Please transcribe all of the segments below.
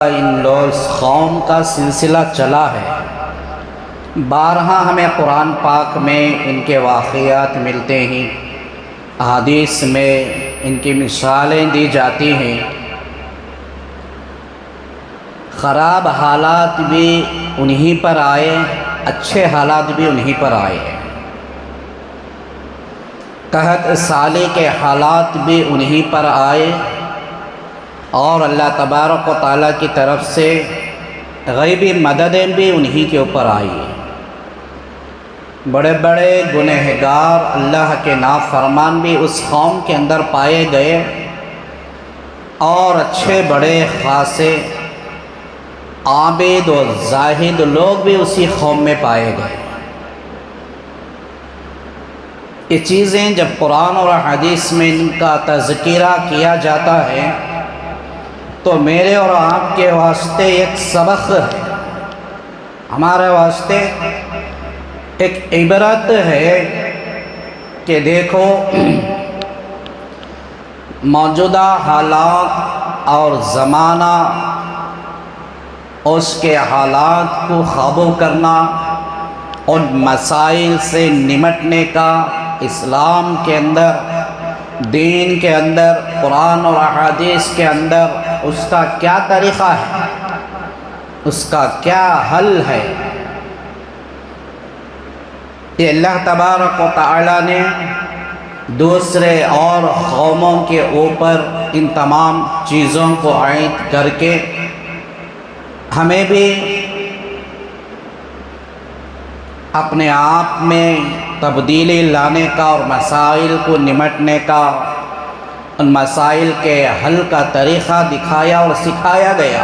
ان loose قوم کا سلسلہ چلا ہے۔ بارہا ہمیں قرآن پاک میں ان کے واقعات ملتے ہیں، احادیث میں ان کی مثالیں دی جاتی ہیں۔ خراب حالات بھی انہی پر آئے، اچھے حالات بھی انہی پر آئے، قحط سالی کے حالات بھی انہی پر آئے، اور اللہ تبارک و تعالیٰ کی طرف سے غیبی مددیں بھی انہی کے اوپر آئی۔ بڑے بڑے گنہگار اللہ کے نافرمان بھی اس قوم کے اندر پائے گئے، اور اچھے بڑے خاصے عابد و زاہد لوگ بھی اسی قوم میں پائے گئے۔ یہ چیزیں جب قرآن اور حدیث میں ان کا تذکرہ کیا جاتا ہے تو میرے اور آپ کے واسطے ایک سبق ہے، ہمارے واسطے ایک عبرت ہے کہ دیکھو موجودہ حالات اور زمانہ، اس کے حالات کو قابو کرنا، ان مسائل سے نمٹنے کا اسلام کے اندر، دین کے اندر، قرآن اور احادیث کے اندر اس کا کیا طریقہ ہے، اس کا کیا حل ہے۔ یہ اللہ تبارک و تعالیٰ نے دوسرے اور قوموں کے اوپر ان تمام چیزوں کو عائد کر کے ہمیں بھی اپنے آپ میں تبدیلی لانے کا اور مسائل کو نمٹنے کا، ان مسائل کے حل کا طریقہ دکھایا اور سکھایا گیا۔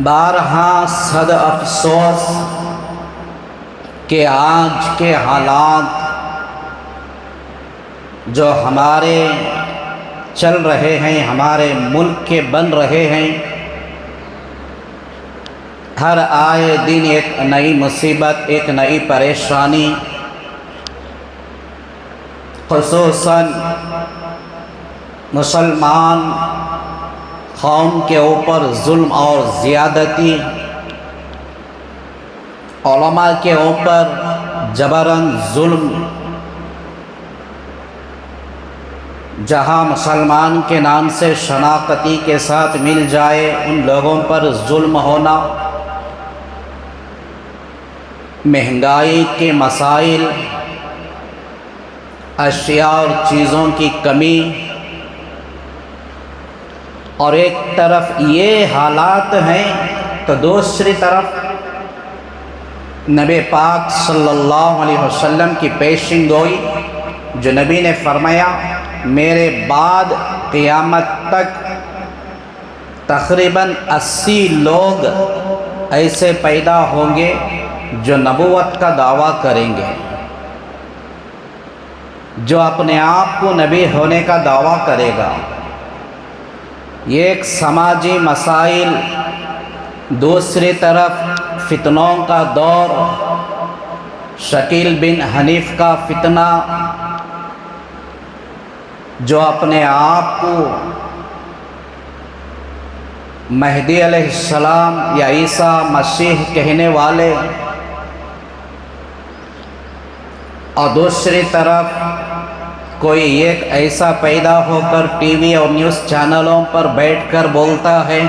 بارہا صد افسوس کہ آج کے حالات جو ہمارے چل رہے ہیں، ہمارے ملک کے بن رہے ہیں، ہر آئے دن ایک نئی مصیبت، ایک نئی پریشانی، خصوصاً مسلمان قوم کے اوپر ظلم اور زیادتی، علماء کے اوپر جبراً ظلم، جہاں مسلمان کے نام سے شناختی کے ساتھ مل جائے ان لوگوں پر ظلم ہونا، مہنگائی کے مسائل، اشیاء اور چیزوں کی کمی، اور ایک طرف یہ حالات ہیں تو دوسری طرف نبی پاک صلی اللہ علیہ وسلم کی پیشن گوئی، جو نبی نے فرمایا میرے بعد قیامت تک تقریباً 80 لوگ ایسے پیدا ہوں گے جو نبوت کا دعویٰ کریں گے، جو اپنے آپ کو نبی ہونے کا دعویٰ کرے گا۔ یہ ایک سماجی مسائل، دوسری طرف فتنوں کا دور، شکیل بن حنیف کا فتنہ، جو اپنے آپ کو مہدی علیہ السلام یا عیسیٰ مسیح کہنے والے، اور دوسری طرف کوئی ایک ایسا پیدا ہو کر ٹی وی اور نیوز چینلوں پر بیٹھ کر بولتا ہے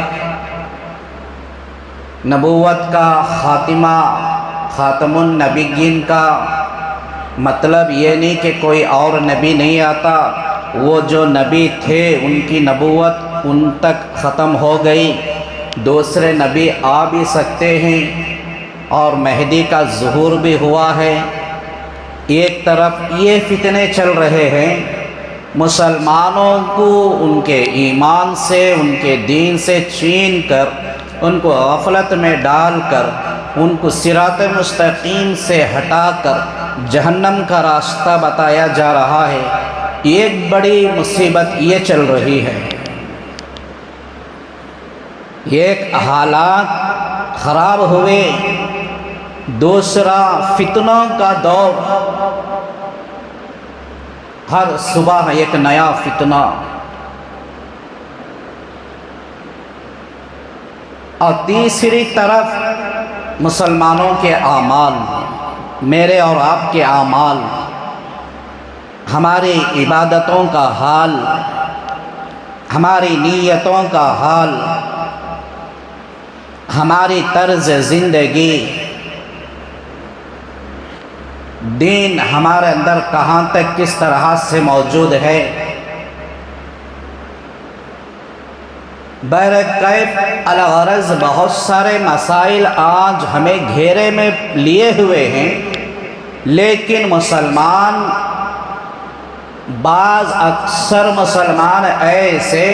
نبوت کا خاتمہ، خاتم النبیین کا مطلب یہ نہیں کہ کوئی اور نبی نہیں آتا، وہ جو نبی تھے ان کی نبوت ان تک ختم ہو گئی، دوسرے نبی آ بھی سکتے ہیں، اور مہدی کا ظہور بھی ہوا ہے۔ ایک طرف یہ فتنے چل رہے ہیں، مسلمانوں کو ان کے ایمان سے، ان کے دین سے چھین کر، ان کو غفلت میں ڈال کر، ان کو صراط مستقیم سے ہٹا کر جہنم کا راستہ بتایا جا رہا ہے۔ ایک بڑی مصیبت یہ چل رہی ہے، ایک حالات خراب ہوئے، دوسرا فتنوں کا دور، ہر صبح ایک نیا فتنہ، اور تیسری طرف مسلمانوں کے اعمال، میرے اور آپ کے اعمال، ہماری عبادتوں کا حال، ہماری نیتوں کا حال، ہماری طرز زندگی، دین ہمارے اندر کہاں تک کس طرح سے موجود ہے۔ بہرکیف الغرض بہت سارے مسائل آج ہمیں گھیرے میں لیے ہوئے ہیں، لیکن مسلمان اکثر مسلمان ایسے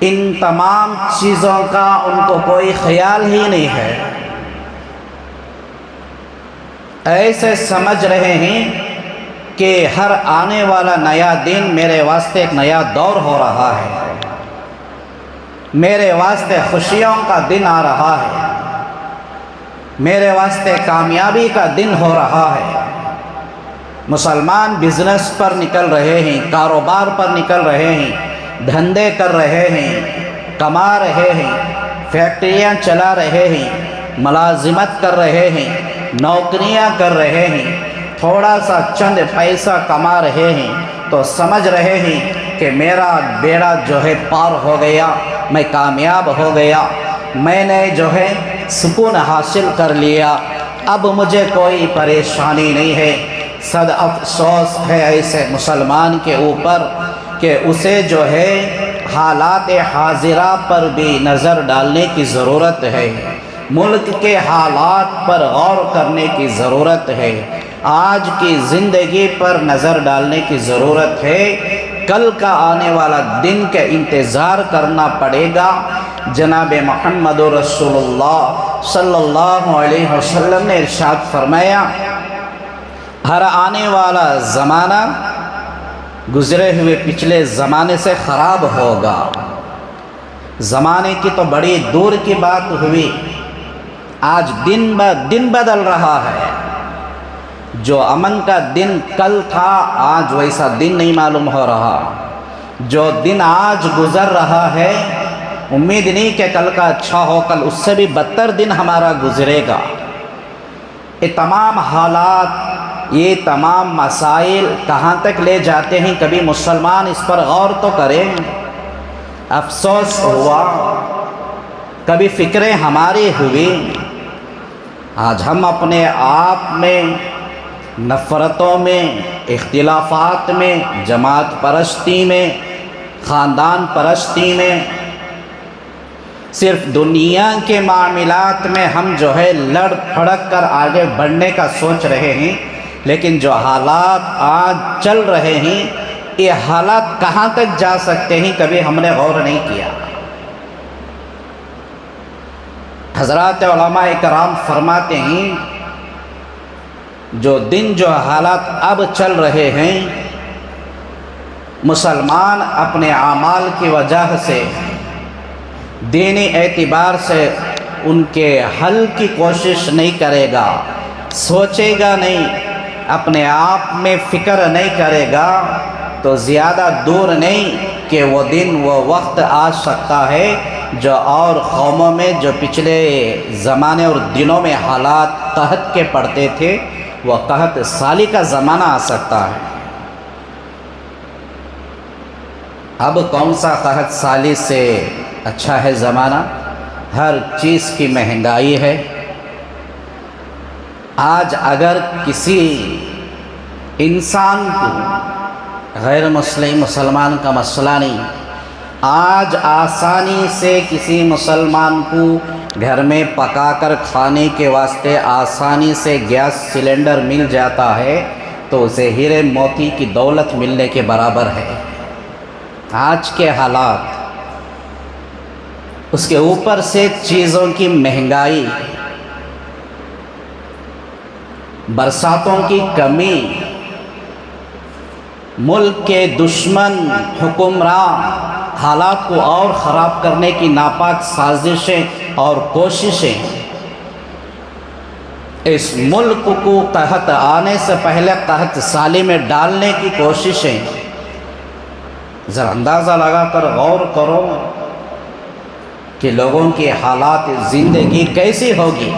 ان تمام چیزوں کا ان کو کوئی خیال ہی نہیں ہے، ایسے سمجھ رہے ہیں کہ ہر آنے والا نیا دن میرے واسطے ایک نیا دور ہو رہا ہے، میرے واسطے خوشیوں کا دن آ رہا ہے، میرے واسطے کامیابی کا دن ہو رہا ہے۔ مسلمان بزنس پر نکل رہے ہیں، کاروبار پر نکل رہے ہیں، دھندے کر رہے ہیں، کما رہے ہیں، فیکٹریاں چلا رہے ہیں، ملازمت کر رہے ہیں، نوکریاں کر رہے ہیں، تھوڑا سا چند پیسہ کما رہے ہیں تو سمجھ رہے ہیں کہ میرا بیڑا جو ہے پار ہو گیا، میں کامیاب ہو گیا، میں نے جو ہے سکون حاصل کر لیا، اب مجھے کوئی پریشانی نہیں ہے۔ صد افسوس ہے ایسے مسلمان کے اوپر کہ اسے جو ہے حالات حاضرہ پر بھی نظر ڈالنے کی ضرورت ہے، ملک کے حالات پر غور کرنے کی ضرورت ہے، آج کی زندگی پر نظر ڈالنے کی ضرورت ہے، کل کا آنے والا دن کا انتظار کرنا پڑے گا۔ جناب محمد رسول اللہ صلی اللہ علیہ وسلم نے ارشاد فرمایا، ہر آنے والا زمانہ گزرے ہوئے پچھلے زمانے سے خراب ہوگا۔ زمانے کی تو بڑی دور کی بات ہوئی، آج دن بدل رہا ہے، جو امن کا دن کل تھا آج ویسا دن نہیں معلوم ہو رہا، جو دن آج گزر رہا ہے امید نہیں کہ کل کا اچھا ہو، کل اس سے بھی بدتر دن ہمارا گزرے گا۔ یہ تمام حالات، یہ تمام مسائل کہاں تک لے جاتے ہیں، کبھی مسلمان اس پر غور تو کریں۔ افسوس ہوا، کبھی فکریں ہماری ہوئی، آج ہم اپنے آپ میں نفرتوں میں، اختلافات میں، جماعت پرستی میں، خاندان پرستی میں، صرف دنیا کے معاملات میں ہم جو ہے لڑ پھڑک کر آگے بڑھنے کا سوچ رہے ہیں، لیکن جو حالات آج چل رہے ہیں یہ حالات کہاں تک جا سکتے ہیں کبھی ہم نے غور نہیں کیا۔ حضرات علماء کرام فرماتے ہیں جو دن جو حالات اب چل رہے ہیں، مسلمان اپنے اعمال کی وجہ سے دینی اعتبار سے ان کے حل کی کوشش نہیں کرے گا، سوچے گا نہیں، اپنے آپ میں فکر نہیں کرے گا، تو زیادہ دور نہیں کہ وہ دن وہ وقت آ سکتا ہے جو اور قوموں میں جو پچھلے زمانے اور دنوں میں حالات قحط کے پڑتے تھے، وہ قحط سالی کا زمانہ آ سکتا ہے۔ اب کون سا قحط سالی سے اچھا ہے زمانہ؟ ہر چیز کی مہنگائی ہے۔ آج اگر کسی انسان کو، غیر مسلمان کا مسئلہ نہیں، آج آسانی سے کسی مسلمان کو گھر میں پکا کر کھانے کے واسطے آسانی سے گیس سلنڈر مل جاتا ہے تو اسے ہیرے موتی کی دولت ملنے کے برابر ہے۔ آج کے حالات، اس کے اوپر سے چیزوں کی مہنگائی، برساتوں کی کمی، ملک کے دشمن حکمراں حالات کو اور خراب کرنے کی ناپاک سازشیں اور کوششیں، اس ملک کو قحط آنے سے پہلے قحط سالی میں ڈالنے کی کوششیں، ذرا اندازہ لگا کر غور کرو کہ لوگوں کی حالات زندگی کیسی ہوگی،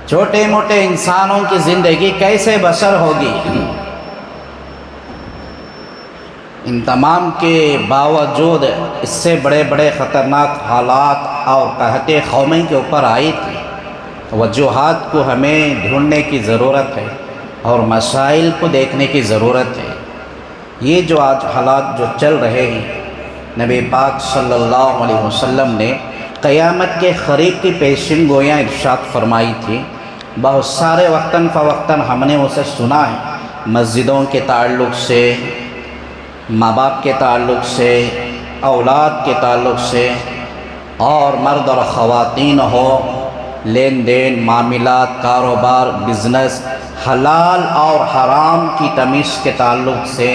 چھوٹے موٹے انسانوں کی زندگی کیسے بسر ہوگی۔ ان تمام کے باوجود اس سے بڑے بڑے خطرناک حالات اور قحط قومی کے اوپر آئی تھی۔ وجوہات کو ہمیں ڈھونڈنے کی ضرورت ہے اور مسائل کو دیکھنے کی ضرورت ہے۔ یہ جو آج حالات جو چل رہے ہیں، نبی پاک صلی اللہ علیہ وسلم نے قیامت کے قریب کی پیشن گویاں ارشاد فرمائی تھی۔ بہت سارے وقتاً فوقتاً ہم نے اسے سنا ہے، مسجدوں کے تعلق سے، ماں باپ کے تعلق سے، اولاد کے تعلق سے، اور مرد اور خواتین ہو، لین دین، معاملات، کاروبار، بزنس، حلال اور حرام کی تمیز کے تعلق سے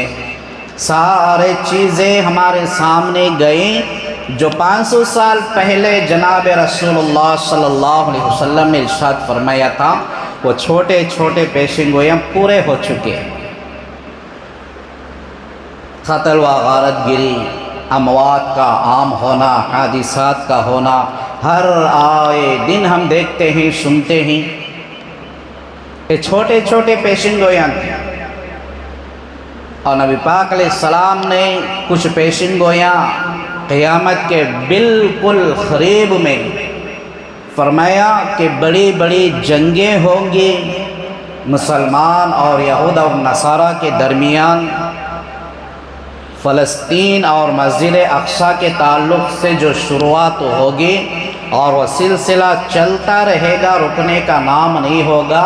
سارے چیزیں ہمارے سامنے گئیں جو 500 سال پہلے جناب رسول اللہ صلی اللہ علیہ وسلم نے ارشاد فرمایا تھا، وہ چھوٹے چھوٹے پیشن گویاں پورے ہو چکے ہیں۔ قتل و غارت گری، اموات کا عام ہونا، حادثات کا ہونا، ہر آئے دن ہم دیکھتے ہیں، سنتے ہیں۔ یہ چھوٹے چھوٹے پیشن گویاں تھے، اور نبی پاک علیہ السلام نے کچھ پیشن گویاں قیامت کے بالکل قریب میں فرمایا کہ بڑی بڑی جنگیں ہوں گی مسلمان اور یہود اور نصارہ کے درمیان۔ فلسطین اور مسجد اقصیٰ کے تعلق سے جو شروعات ہوگی اور وہ سلسلہ چلتا رہے گا، رکنے کا نام نہیں ہوگا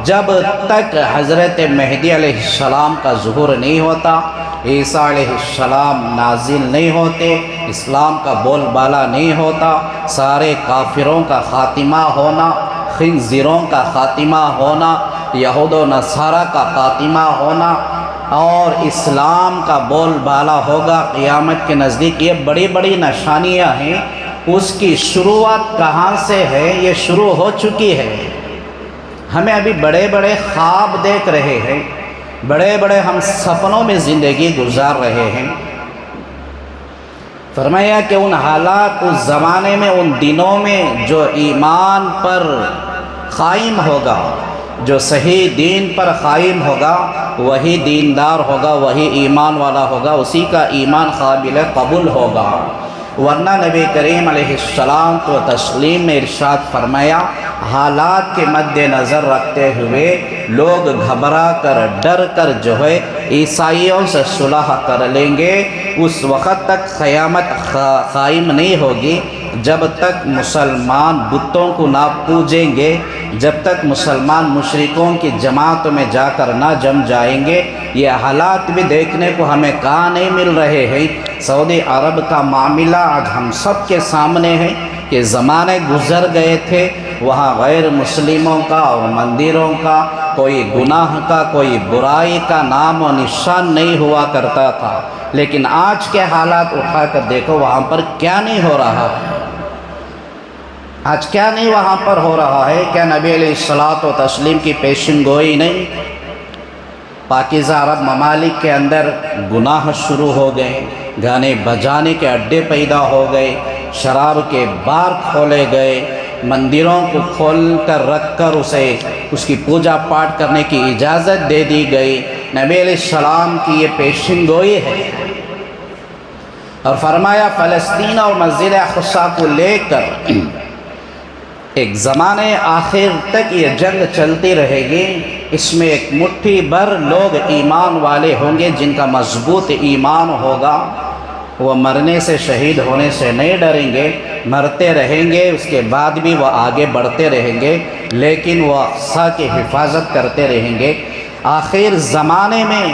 جب تک حضرت مہدی علیہ السلام کا ظہور نہیں ہوتا، عیسیٰ علیہ السلام نازل نہیں ہوتے، اسلام کا بول بالا نہیں ہوتا، سارے کافروں کا خاتمہ ہونا، خنزیروں کا خاتمہ ہونا، یہود و نصارہ کا خاتمہ ہونا، اور اسلام کا بول بالا ہوگا قیامت کے نزدیک۔ یہ بڑی بڑی نشانیاں ہیں۔ اس کی شروعات کہاں سے ہے؟ یہ شروع ہو چکی ہے۔ ہمیں ابھی بڑے بڑے خواب دیکھ رہے ہیں، بڑے بڑے ہم سپنوں میں زندگی گزار رہے ہیں۔ فرمایا کہ ان حالات، اس زمانے میں، ان دنوں میں جو ایمان پر قائم ہوگا، جو صحیح دین پر قائم ہوگا، وہی دیندار ہوگا، وہی ایمان والا ہوگا، اسی کا ایمان قابل قبول ہوگا۔ ورنہ نبی کریم علیہ السلام کو تسلیم میں ارشاد فرمایا، حالات کے مد نظر رکھتے ہوئے لوگ گھبرا کر، ڈر کر جو ہے عیسائیوں سے صلح کر لیں گے۔ اس وقت تک قیامت قائم نہیں ہوگی جب تک مسلمان بتوں کو نہ پوجیں گے، جب تک مسلمان مشرکوں کی جماعتوں میں جا کر نہ جم جائیں گے۔ یہ حالات بھی دیکھنے کو ہمیں کہاں نہیں مل رہے ہیں۔ سعودی عرب کا معاملہ آج ہم سب کے سامنے ہے کہ زمانے گزر گئے تھے، وہاں غیر مسلموں کا اور مندروں کا، کوئی گناہ کا، کوئی برائی کا نام و نشان نہیں ہوا کرتا تھا، لیکن آج کے حالات اٹھا کر دیکھو وہاں پر کیا نہیں ہو رہا ہے۔ آج کیا نہیں وہاں پر ہو رہا ہے؟ کیا نبی علیہ الصلوۃ والتسلیم کی پیشن گوئی نہیں؟ پاکیزہ عرب ممالک کے اندر گناہ شروع ہو گئے، گانے بجانے کے اڈے پیدا ہو گئے، شراب کے بار کھولے گئے، مندروں کو کھول کر رکھ کر اس کی پوجا پاٹ کرنے کی اجازت دے دی گئی۔ نبی علیہ السلام کی یہ پیشن گوئی ہے، اور فرمایا فلسطین اور مسجد اقصیٰ کو لے کر ایک زمانے آخر تک یہ جنگ چلتی رہے گی۔ اس میں ایک مٹھی بھر لوگ ایمان والے ہوں گے جن کا مضبوط ایمان ہوگا، وہ مرنے سے، شہید ہونے سے نہیں ڈریں گے، مرتے رہیں گے، اس کے بعد بھی وہ آگے بڑھتے رہیں گے، لیکن وہ اقصیٰ کی حفاظت کرتے رہیں گے۔ آخر زمانے میں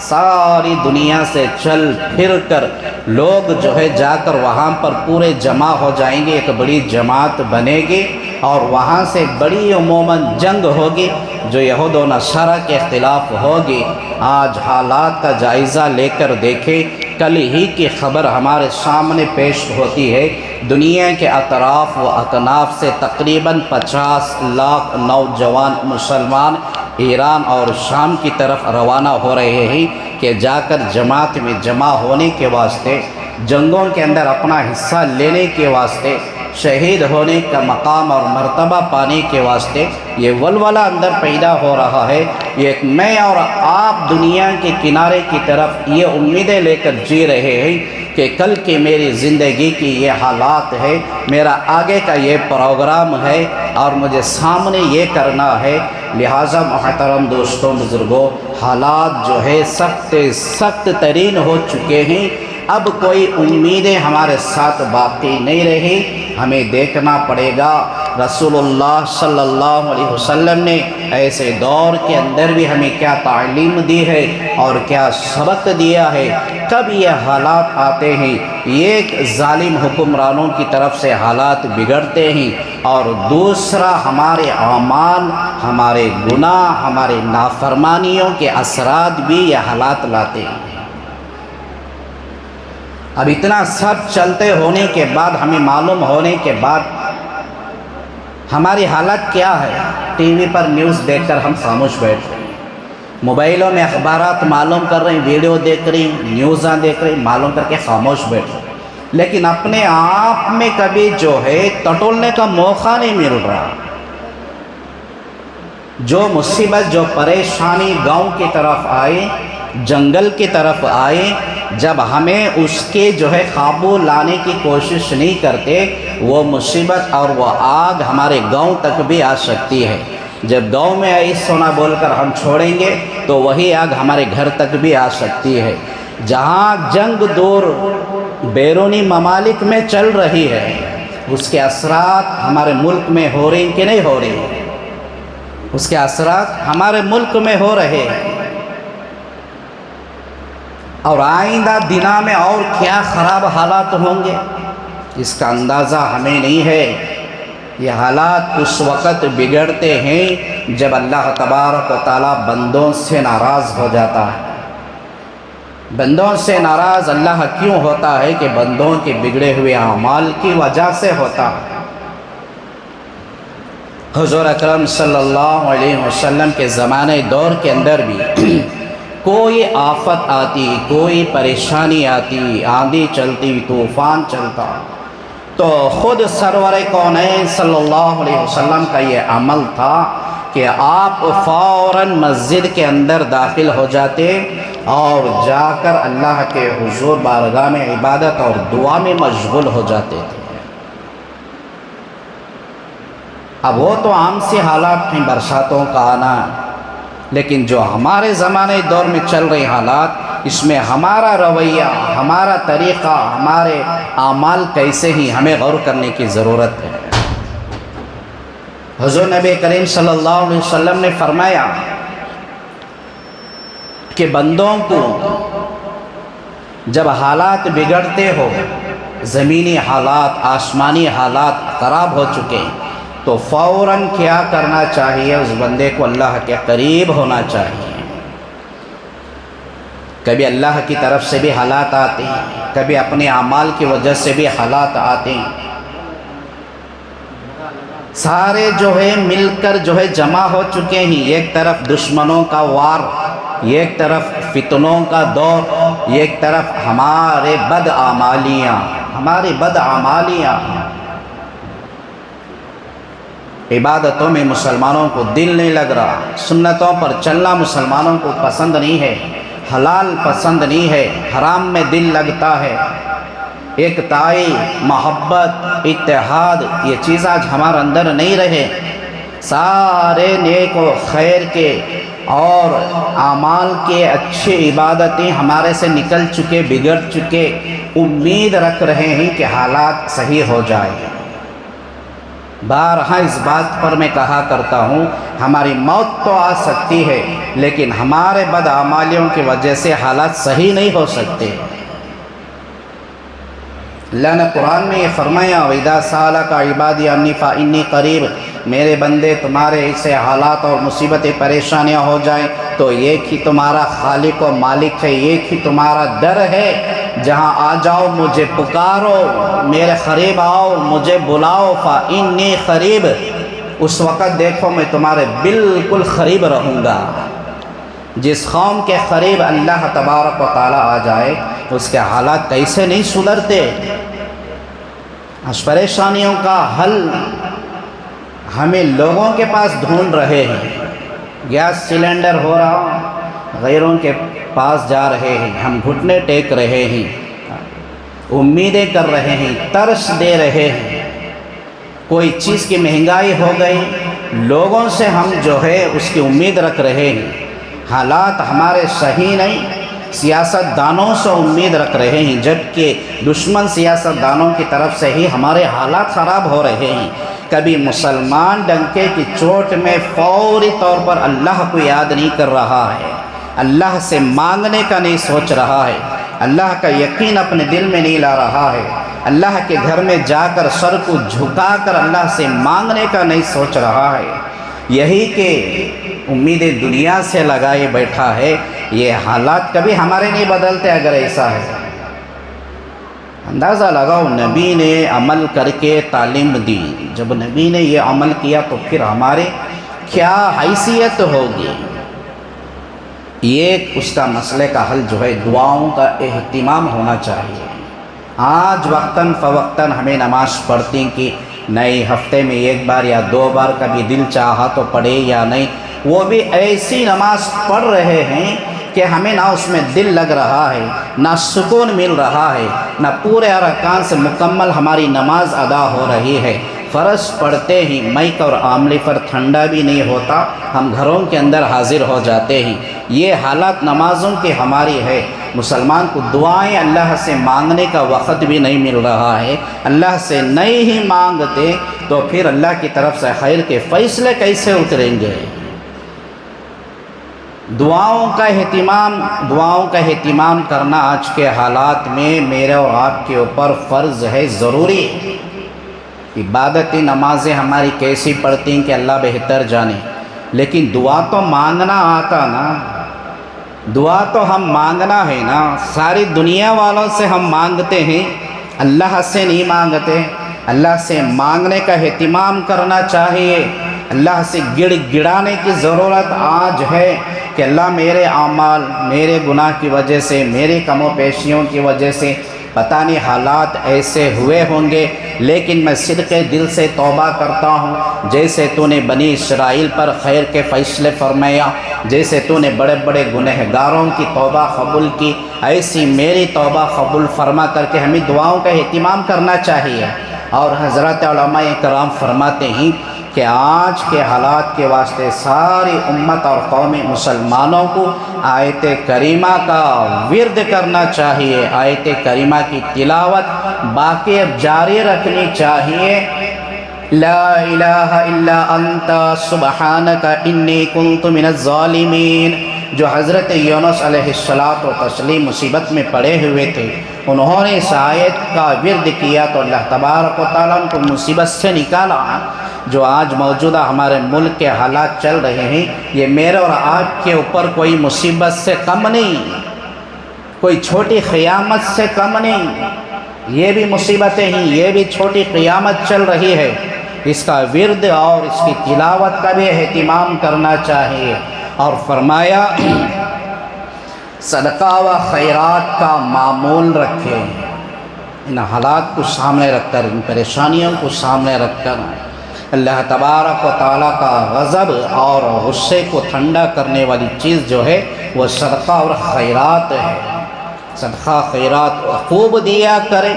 ساری دنیا سے چل پھر کر لوگ جو ہے جا کر وہاں پر پورے جمع ہو جائیں گے، ایک بڑی جماعت بنے گی، اور وہاں سے بڑی عموماً جنگ ہوگی جو یہود و نصارہ کے خلاف ہوگی۔ آج حالات کا جائزہ لے کر دیکھیں، کل ہی کی خبر ہمارے سامنے پیش ہوتی ہے، دنیا کے اطراف و اکناف سے تقریباً 50 لاکھ نوجوان مسلمان ایران اور شام کی طرف روانہ ہو رہے ہیں کہ جا کر جماعت میں جمع ہونے کے واسطے جنگوں کے اندر اپنا حصہ لینے کے واسطے، شہید ہونے کا مقام اور مرتبہ پانے کے واسطے یہ ولولہ اندر پیدا ہو رہا ہے۔ یہ میں اور آپ دنیا کے کنارے کی طرف یہ امیدیں لے کر جی رہے ہیں کہ کل کی میری زندگی کی یہ حالات ہے، میرا آگے کا یہ پروگرام ہے اور مجھے سامنے یہ کرنا ہے۔ لہٰذا محترم دوستوں، بزرگوں، حالات جو ہے سخت ترین ہو چکے ہیں۔ اب کوئی امیدیں ہمارے ساتھ باقی نہیں رہی، ہمیں دیکھنا پڑے گا رسول اللہ صلی اللہ علیہ وسلم نے ایسے دور کے اندر بھی ہمیں کیا تعلیم دی ہے اور کیا سبق دیا ہے۔ کب یہ حالات آتے ہیں، ایک ظالم حکمرانوں کی طرف سے حالات بگڑتے ہیں، اور دوسرا ہمارے اعمال، ہمارے گناہ، ہمارے نافرمانیوں کے اثرات بھی یہ حالات لاتے ہیں۔ اب اتنا سب چلتے ہونے کے بعد، ہمیں معلوم ہونے کے بعد ہماری حالت کیا ہے؟ ٹی وی پر نیوز دیکھ کر ہم خاموش بیٹھ رہے ہیں، موبائلوں میں اخبارات معلوم کر رہے ہیں، ویڈیو دیکھ رہے ہیں، نیوزاں دیکھ رہے ہیں، معلوم کر کے خاموش بیٹھ رہے ہیں، لیکن اپنے آپ میں کبھی جو ہے ٹٹولنے کا موقع نہیں مل رہا۔ جو مصیبت، جو پریشانی گاؤں کی طرف آئے، جنگل کی طرف آئے، جب ہمیں اس کے جو ہے قابو لانے کی کوشش نہیں کرتے، وہ مصیبت اور وہ آگ ہمارے گاؤں تک بھی آ سکتی ہے۔ جب گاؤں میں آئی سونا بول کر ہم چھوڑیں گے تو وہی آگ ہمارے گھر تک بھی آ سکتی ہے۔ جہاں جنگ دور بیرونی ممالک میں چل رہی ہے، اس کے اثرات ہمارے ملک میں ہو رہے ہیں کہ نہیں ہو رہے ہیں؟ اس کے اثرات ہمارے ملک میں ہو رہے ہیں، اور آئندہ دنوں میں اور کیا خراب حالات ہوں گے اس کا اندازہ ہمیں نہیں ہے۔ یہ حالات اس وقت بگڑتے ہیں جب اللہ تبارک و تعالیٰ بندوں سے ناراض ہو جاتا ہے۔ بندوں سے ناراض اللہ کیوں ہوتا ہے؟ کہ بندوں کے بگڑے ہوئے اعمال کی وجہ سے ہوتا ہے۔ حضور اکرم صلی اللہ علیہ وسلم کے زمانے دور کے اندر بھی کوئی آفت آتی، کوئی پریشانی آتی، آندھی چلتی، طوفان چلتا، تو خود سرور کونین صلی اللہ علیہ وسلم کا یہ عمل تھا کہ آپ فوراً مسجد کے اندر داخل ہو جاتے اور جا کر اللہ کے حضور بارگاہ میں عبادت اور دعا میں مشغول ہو جاتے تھے۔ اب وہ تو عام سی حالات ہیں، برساتوں کا آنا، لیکن جو ہمارے زمانے دور میں چل رہے حالات، اس میں ہمارا رویہ، ہمارا طریقہ، ہمارے اعمال کیسے ہیں، ہمیں غور کرنے کی ضرورت ہے۔ حضور نبی کریم صلی اللہ علیہ وسلم نے فرمایا کہ بندوں کو جب حالات بگڑتے ہو، زمینی حالات، آسمانی حالات خراب ہو چکے، تو فوراً کیا کرنا چاہیے؟ اس بندے کو اللہ کے قریب ہونا چاہیے۔ کبھی اللہ کی طرف سے بھی حالات آتے ہیں، کبھی اپنے اعمال کی وجہ سے بھی حالات آتے ہیں، سارے جو ہے مل کر جو ہے جمع ہو چکے ہیں۔ ایک طرف دشمنوں کا وار، ایک طرف فتنوں کا دور، ایک طرف ہماری بدعمالیاں۔ عبادتوں میں مسلمانوں کو دل نہیں لگ رہا، سنتوں پر چلنا مسلمانوں کو پسند نہیں ہے، حلال پسند نہیں ہے، حرام میں دل لگتا ہے۔ ایک تائی، محبت، اتحاد، یہ چیز آج ہمارے اندر نہیں رہے۔ سارے نیک و خیر کے اور اعمال کے اچھی عبادتیں ہمارے سے نکل چکے، بگڑ چکے، امید رکھ رہے ہیں کہ حالات صحیح ہو جائیں۔ بارہا اس بات پر میں کہا کرتا ہوں، ہماری موت تو آ سکتی ہے، لیکن ہمارے بدعمالیوں کی وجہ سے حالات صحیح نہیں ہو سکتے۔ اللہ نے قرآن میں یہ فرمایا، وَإِذَا سَأَلَكَ عِبَادِي عَنِّي فَإِنِّي قَرِيبٌ، میرے بندے تمہارے ایسے حالات اور مصیبتیں پریشانیاں ہو جائیں تو ایک ہی تمہارا خالق و مالک ہے، ایک ہی تمہارا در ہے، جہاں آ جاؤ، مجھے پکارو، میرے قریب آؤ، مجھے بلاؤ، فَإِنِّي قَرِيبٌ، اس وقت دیکھو میں تمہارے بالکل قریب رہوں گا۔ جس قوم کے قریب اللہ تبارک و تعالیٰ آ جائے، اس کے حالات کیسے نہیں سدھرتے؟ اس پریشانیوں کا حل ہمیں لوگوں کے پاس ڈھونڈ رہے ہیں۔ گیس سلنڈر ہو رہا، غیروں کے پاس جا رہے ہیں، ہم گھٹنے ٹیک رہے ہیں، امیدیں کر رہے ہیں، ترس دے رہے ہیں۔ کوئی چیز کی مہنگائی ہو گئی، لوگوں سے ہم جو ہے اس کی امید رکھ رہے ہیں، حالات ہمارے صحیح نہیں، سیاست دانوں سے امید رکھ رہے ہیں، جبکہ دشمن سیاست دانوں کی طرف سے ہی ہمارے حالات خراب ہو رہے ہیں۔ کبھی مسلمان ڈنکے کی چوٹ میں فوری طور پر اللہ کو یاد نہیں کر رہا ہے، اللہ سے مانگنے کا نہیں سوچ رہا ہے، اللہ کا یقین اپنے دل میں نہیں لا رہا ہے، اللہ کے گھر میں جا کر سر کو جھکا کر اللہ سے مانگنے کا نہیں سوچ رہا ہے، یہی کہ امیدیں دنیا سے لگائے بیٹھا ہے۔ یہ حالات کبھی ہمارے نہیں بدلتے اگر ایسا ہے۔ اندازہ لگاؤ، نبی نے عمل کر کے تعلیم دی، جب نبی نے یہ عمل کیا تو پھر ہمارے کیا حیثیت ہوگی؟ ایک اس کا مسئلے کا حل جو ہے دعاؤں کا اہتمام ہونا چاہیے۔ آج وقتاً فوقتاً ہمیں نماز پڑھتی کہ نہیں، ہفتے میں ایک بار یا 2 بار کبھی دل چاہا تو پڑھے یا نہیں، وہ بھی ایسی نماز پڑھ رہے ہیں کہ ہمیں نہ اس میں دل لگ رہا ہے، نہ سکون مل رہا ہے، نہ پورے ارکان سے مکمل ہماری نماز ادا ہو رہی ہے۔ فرض پڑھتے ہی میک اور آملی پر ٹھنڈا بھی نہیں ہوتا، ہم گھروں کے اندر حاضر ہو جاتے ہیں۔ یہ حالات نمازوں کی ہماری ہے۔ مسلمان کو دعائیں اللہ سے مانگنے کا وقت بھی نہیں مل رہا ہے، اللہ سے نہیں ہی مانگتے تو پھر اللہ کی طرف سے خیر کے فیصلے کیسے اتریں گے؟ دعاؤں کا اہتمام کرنا آج کے حالات میں میرے اور آپ کے اوپر فرض ہے، ضروری ہے۔ عبادتی نمازیں ہماری کیسی پڑھتی ہیں کہ اللہ بہتر جانے، لیکن دعا تو مانگنا آتا نا، دعا تو ہم مانگنا ہے نا۔ ساری دنیا والوں سے ہم مانگتے ہیں، اللہ سے نہیں مانگتے۔ اللہ سے مانگنے کا اہتمام کرنا چاہیے، اللہ سے گڑ گڑانے کی ضرورت آج ہے کہ اللہ میرے اعمال، میرے گناہ کی وجہ سے، میری کم و پیشیوں کی وجہ سے پتہ نہیں حالات ایسے ہوئے ہوں گے، لیکن میں صدق دل سے توبہ کرتا ہوں۔ جیسے تو نے بنی اسرائیل پر خیر کے فیصلے فرمایا، جیسے تو نے بڑے بڑے گنہگاروں کی توبہ قبول کی، ایسی میری توبہ قبول فرما کر کے ہمیں دعاؤں کا اہتمام کرنا چاہیے۔ اور حضرت علماء کرام فرماتے ہیں کہ آج کے حالات کے واسطے ساری امت اور قوم مسلمانوں کو آیت کریمہ کا ورد کرنا چاہیے، آیت کریمہ کی تلاوت باقی جاری رکھنی چاہیے۔ لا الہ الا انت سبحانک انی کنت من الظالمین، جو حضرت یونس علیہ السلام مصیبت میں پڑے ہوئے تھے، انہوں نے اس آیت کا ورد کیا تو اللہ تبارک و تعالیٰ ان کو مصیبت سے نکالا۔ جو آج موجودہ ہمارے ملک کے حالات چل رہے ہیں، یہ میرے اور آپ کے اوپر کوئی مصیبت سے کم نہیں، کوئی چھوٹی قیامت سے کم نہیں، یہ بھی مصیبتیں ہیں، یہ بھی چھوٹی قیامت چل رہی ہے۔ اس کا ورد اور اس کی تلاوت کا بھی اہتمام کرنا چاہیے۔ اور فرمایا صدقہ و خیرات کا معمول رکھیں، ان حالات کو سامنے رکھ کر، ان پریشانیوں کو سامنے رکھ کر اللہ تبارک و تعالیٰ کا غضب اور غصے کو ٹھنڈا کرنے والی چیز جو ہے وہ صدقہ اور خیرات ہے۔ صدقہ خیرات خوب دیا کرے،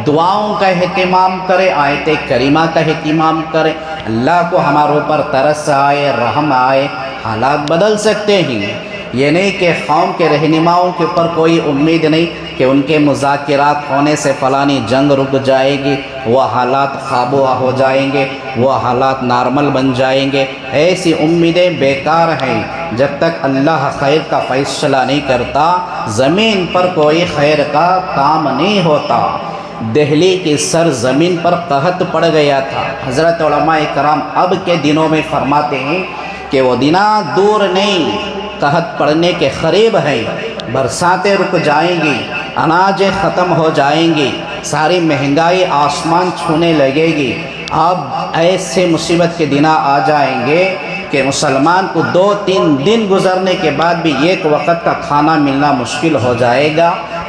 دعاؤں کا اہتمام کرے، آیت کریمہ کا اہتمام کرے، اللہ کو ہمارے اوپر ترس آئے، رحم آئے۔ حالات بدل سکتے ہیں، یہ نہیں کہ قوم کے رہنماؤں کے اوپر کوئی امید نہیں کہ ان کے مذاکرات ہونے سے فلانی جنگ رک جائے گی، وہ حالات قابو ہو جائیں گے، وہ حالات نارمل بن جائیں گے۔ ایسی امیدیں بیکار ہیں، جب تک اللہ خیر کا فیصلہ نہیں کرتا زمین پر کوئی خیر کا کام نہیں ہوتا۔ دہلی کی سرزمین پر قحط پڑ گیا تھا، حضرت علماء کرام اب کے دنوں میں فرماتے ہیں کہ وہ دن دور نہیں، قحط پڑنے کے قریب ہے، برساتیں رک جائیں گی، اناجیں ختم ہو جائیں گی، ساری مہنگائی آسمان چھونے لگے گی۔ اب ایسے مصیبت کے دن آ جائیں گے کہ مسلمان کو 2-3 دن گزرنے کے بعد بھی ایک وقت کا کھانا ملنا مشکل ہو جائے گا۔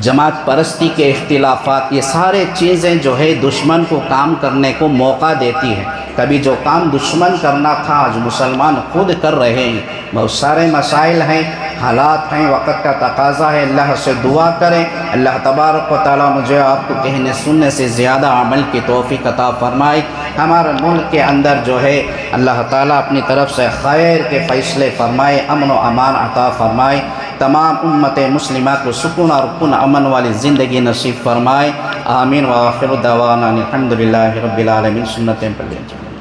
جماعت پرستی کے اختلافات، یہ سارے چیزیں جو ہے دشمن کو کام کرنے کو موقع دیتی ہیں۔ کبھی جو کام دشمن کرنا تھا آج مسلمان خود کر رہے ہیں۔ بہت سارے مسائل ہیں، حالات ہیں، وقت کا تقاضا ہے، اللہ سے دعا کریں اللہ تبارک و تعالیٰ مجھے آپ کو کہنے سننے سے زیادہ عمل کی توفیق عطا فرمائے۔ ہمارے ملک کے اندر جو ہے اللہ تعالیٰ اپنی طرف سے خیر کے فیصلے فرمائے، امن و امان عطا فرمائے، تمام امت مسلمہ کو سکون اور پن امن والی زندگی نصیب فرمائے۔ آمین وآخر دعوانا الحمدللہ رب العالمین۔ سنتیں پڑھ لیجیے۔